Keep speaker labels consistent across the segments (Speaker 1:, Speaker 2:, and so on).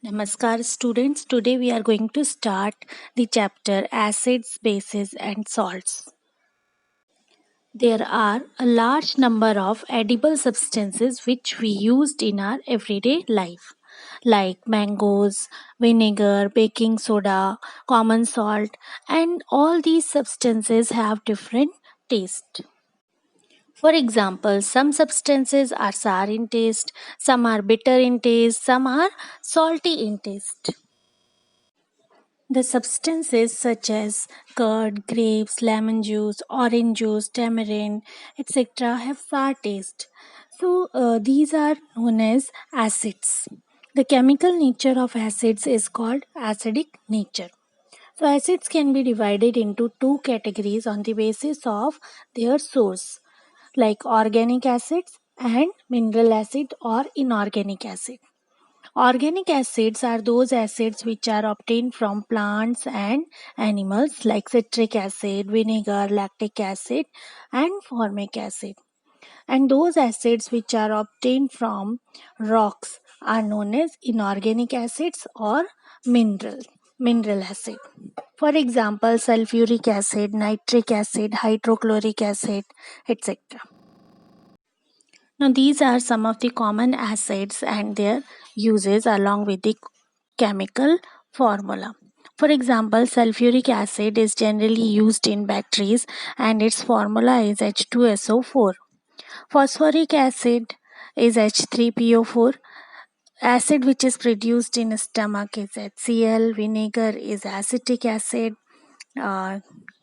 Speaker 1: Namaskar students. Today we are going to start the chapter acids, bases and salts. There are a large number of edible substances which we used in our everyday life like mangoes, vinegar, baking soda, common salt, and all these substances have different taste. For example, some substances are sour in taste, some are bitter in taste, some are salty in taste. The substances such as curd, grapes, lemon juice, orange juice, tamarind, etc. have sour taste. These are known as acids. The chemical nature of acids is called acidic nature. So acids can be divided into two categories on the basis of their source, like organic acids and mineral acid or inorganic acid. Organic acids are those acids which are obtained from plants and animals like citric acid, vinegar, lactic acid, and formic acid. And those acids which are obtained from rocks are known as inorganic acids or mineral acid. For example, sulfuric acid, nitric acid, hydrochloric acid, etc. Now, these are some of the common acids and their uses along with the chemical formula. For example, sulfuric acid is generally used in batteries and its formula is H2SO4. Phosphoric acid is H3PO4. Acid which is produced in stomach is HCl. Vinegar is acetic acid.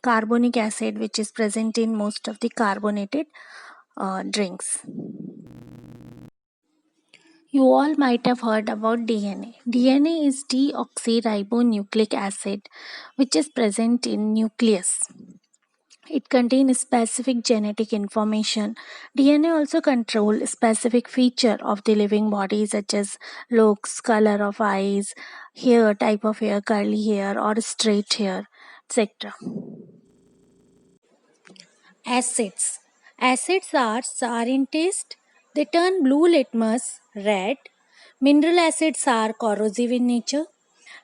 Speaker 1: Carbonic acid which is present in most of the carbonated drinks. You all might have heard about DNA. DNA is deoxyribonucleic acid, which is present in nucleus. It contains specific genetic information. DNA also controls specific feature of the living body such as looks, color of eyes, hair, type of hair, curly hair or straight hair, etc. Acids. Acids are sour in taste. They turn blue litmus red. Mineral acids are corrosive in nature.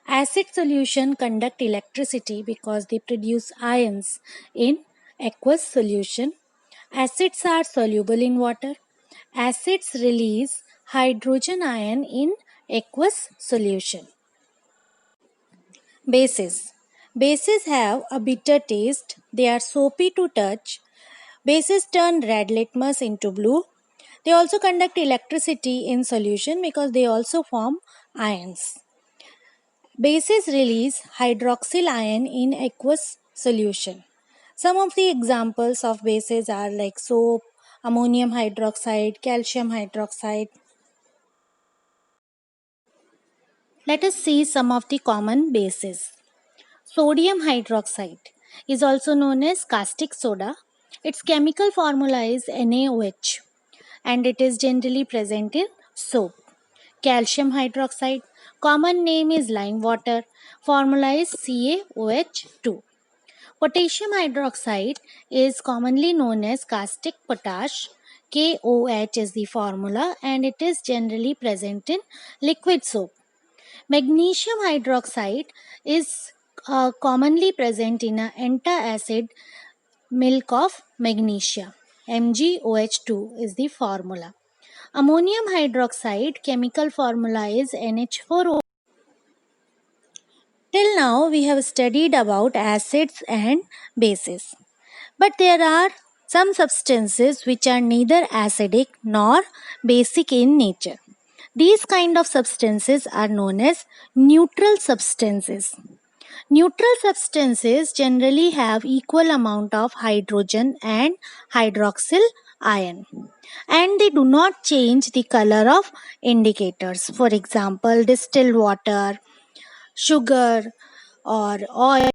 Speaker 1: Acid solution conduct electricity because they produce ions in aqueous solution. Acids are soluble in water. Acids release hydrogen ion in aqueous solution. Bases. Bases have a bitter taste. They are soapy to touch. Bases turn red litmus into blue. They also conduct electricity in solution because they also form ions. Bases release hydroxyl ion in aqueous solution. Some of the examples of bases are like soap, ammonium hydroxide, calcium hydroxide. Let us see some of the common bases. Sodium hydroxide is also known as caustic soda. Its chemical formula is NaOH and it is generally present in soap. Calcium hydroxide, common name is lime water, formula is CaOH2. Potassium hydroxide is commonly known as caustic potash. KOH is the formula and it is generally present in liquid soap. Magnesium hydroxide is commonly present in an antacid milk of magnesia. MgOH2 is the formula. Ammonium hydroxide chemical formula is NH4O. Till now we have studied about acids and bases. But there are some substances which are neither acidic nor basic in nature. These kind of substances are known as neutral substances. Neutral substances generally have equal amount of hydrogen and hydroxyl ion and they do not change the color of indicators. For example, distilled water, sugar or oil.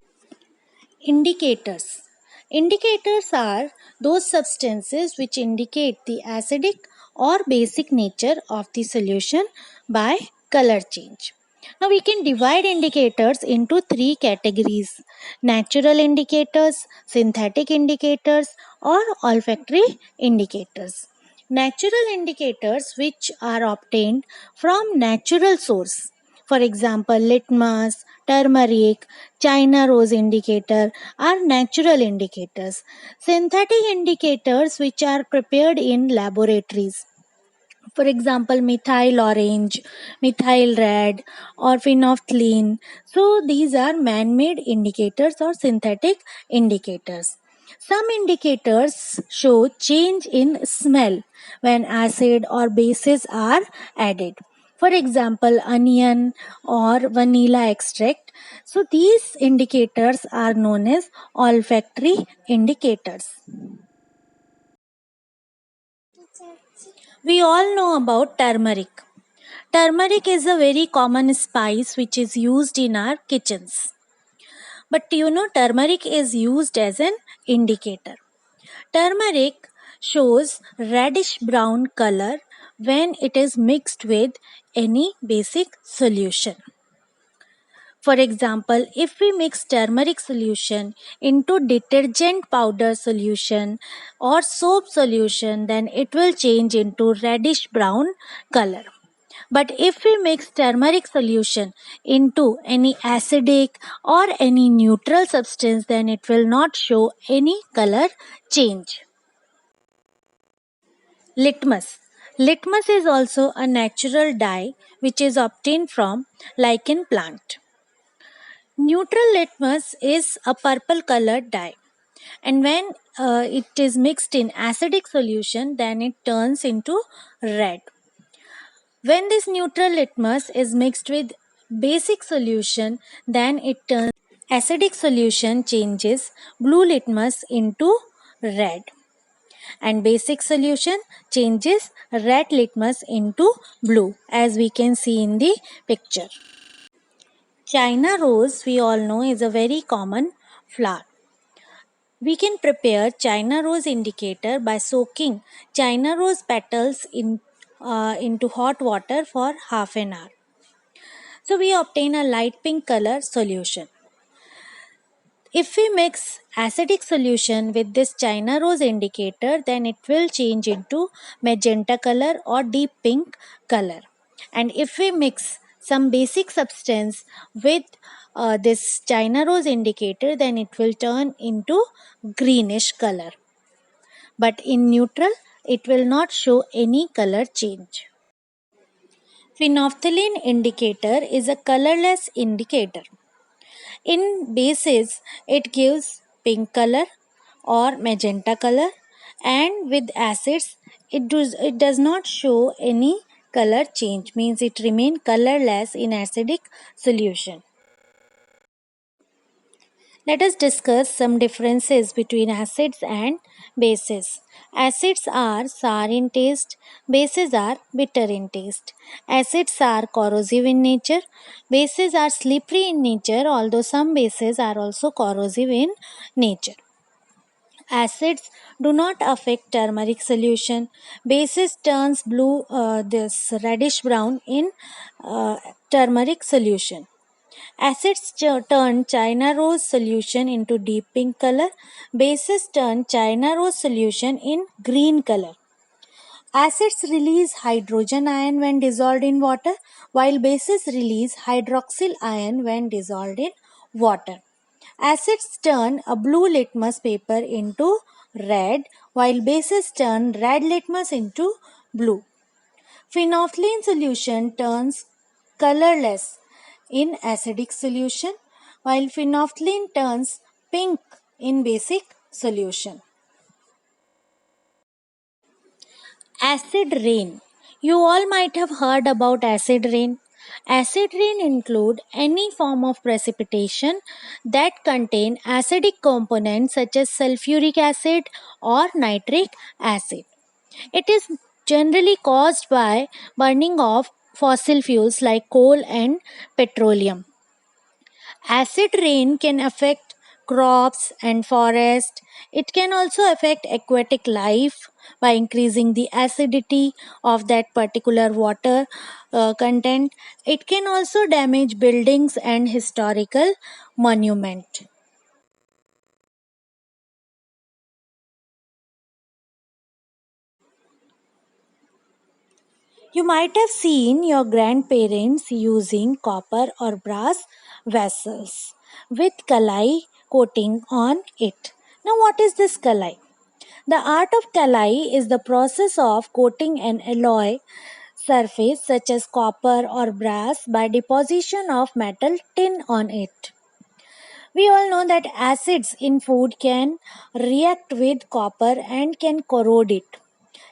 Speaker 1: Indicators. Indicators are those substances which indicate the acidic or basic nature of the solution by color change. Now we can divide indicators into three categories: natural indicators, synthetic indicators, or olfactory indicators. Natural indicators which are obtained from natural source. For example, litmus, turmeric, China rose indicator are natural indicators. Synthetic indicators which are prepared in laboratories. For example, methyl orange, methyl red, or phenolphthalein. So these are man-made indicators or synthetic indicators. Some indicators show change in smell when acid or bases are added. For example, onion or vanilla extract. So these indicators are known as olfactory indicators. We all know about turmeric. Turmeric is a very common spice which is used in our kitchens. But turmeric is used as an indicator. Turmeric shows reddish brown color when it is mixed with any basic solution. For example, if we mix turmeric solution into detergent powder solution or soap solution, then it will change into reddish brown color. But if we mix turmeric solution into any acidic or any neutral substance, then it will not show any color change. Litmus. Litmus is also a natural dye which is obtained from lichen plant. Neutral litmus is a purple colored dye, and when it is mixed in acidic solution, then it turns into red. When this neutral litmus is mixed with basic solution, then it turns acidic solution changes blue litmus into red, and basic solution changes red litmus into blue, as we can see in the picture. China rose, we all know, is a very common flower. We can prepare China rose indicator by soaking China rose petals into hot water for half an hour. So we obtain a light pink color solution. If we mix acidic solution with this China rose indicator, then it will change into magenta color or deep pink color. And if we mix some basic substance with this China rose indicator, then it will turn into greenish color. But in neutral, it will not show any color change. Phenolphthalein indicator is a colorless indicator. In bases, it gives pink color or magenta color, and with acids, it does not show any color change, means it remain colorless in acidic solution. Let us discuss some differences between acids and bases. Acids are sour in taste, bases are bitter in taste. Acids are corrosive in nature, bases are slippery in nature, although some bases are also corrosive in nature. Acids do not affect turmeric solution. Bases turns blue, this reddish brown in turmeric solution. Acids turn China rose solution into deep pink color. Bases turn China rose solution in green color. Acids release hydrogen ion when dissolved in water, while bases release hydroxyl ion when dissolved in water. Acids turn a blue litmus paper into red, while bases turn red litmus into blue. Phenolphthalein solution turns colorless in acidic solution, while phenolphthalein turns pink in basic solution. Acid rain. You all might have heard about acid rain. Acid rain include any form of precipitation that contain acidic components such as sulfuric acid or nitric acid. It is generally caused by burning of fossil fuels like coal and petroleum. Acid rain can affect crops and forest. It can also affect aquatic life by increasing the acidity of that particular water content. It can also damage buildings and historical monument. You might have seen your grandparents using copper or brass vessels with kalai coating on it. Now, what is this kalai? The art of kalai is the process of coating an alloy surface such as copper or brass by deposition of metal tin on it. We all know that acids in food can react with copper and can corrode it.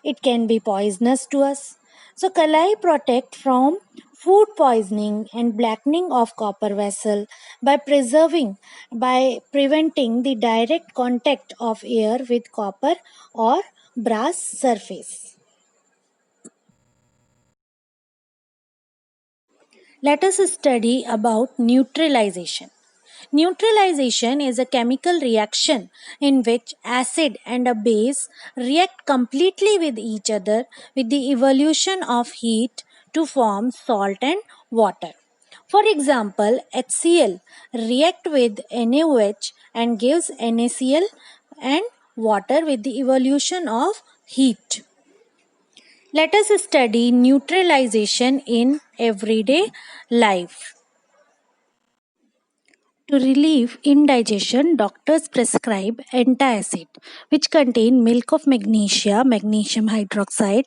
Speaker 1: It can be poisonous to us. So kalai protect from food poisoning and blackening of copper vessel by preventing the direct contact of air with copper or brass surface. Let us study about neutralization. Neutralization is a chemical reaction in which acid and a base react completely with each other with the evolution of heat to form salt and water. For example, HCl react with NaOH and gives NaCl and water with the evolution of heat. Let us study neutralization in everyday life. To relieve indigestion, doctors prescribe antacid, which contain milk of magnesia, magnesium hydroxide,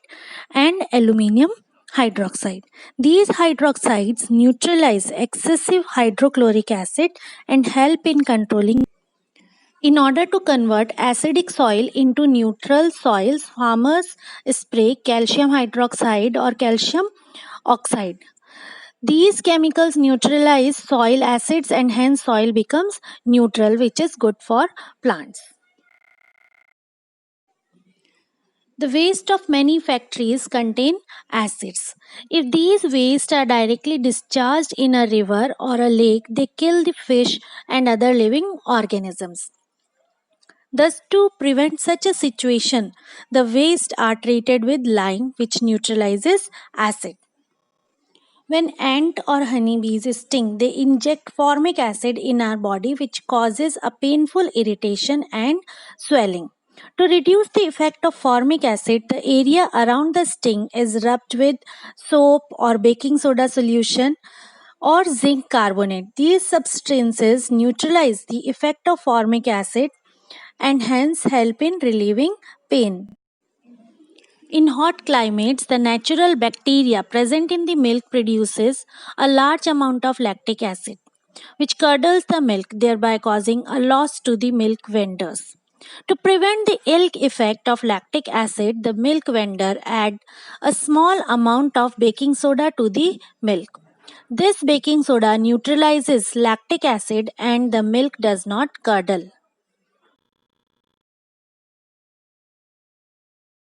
Speaker 1: and aluminium hydroxide. These hydroxides neutralize excessive hydrochloric acid and help in controlling. In order to convert acidic soil into neutral soils, farmers spray calcium hydroxide or calcium oxide. These chemicals neutralize soil acids and hence soil becomes neutral, which is good for plants. The waste of many factories contain acids. If these wastes are directly discharged in a river or a lake, they kill the fish and other living organisms. Thus, to prevent such a situation, the waste are treated with lime, which neutralizes acid. When ant or honeybees sting, they inject formic acid in our body, which causes a painful irritation and swelling. To reduce the effect of formic acid, the area around the sting is rubbed with soap or baking soda solution or zinc carbonate. These substances neutralize the effect of formic acid and hence help in relieving pain. In hot climates, the natural bacteria present in the milk produces a large amount of lactic acid, which curdles the milk, thereby causing a loss to the milk vendors. To prevent the ill effect of lactic acid, the milk vendor add a small amount of baking soda to the milk. This baking soda neutralizes lactic acid and the milk does not curdle.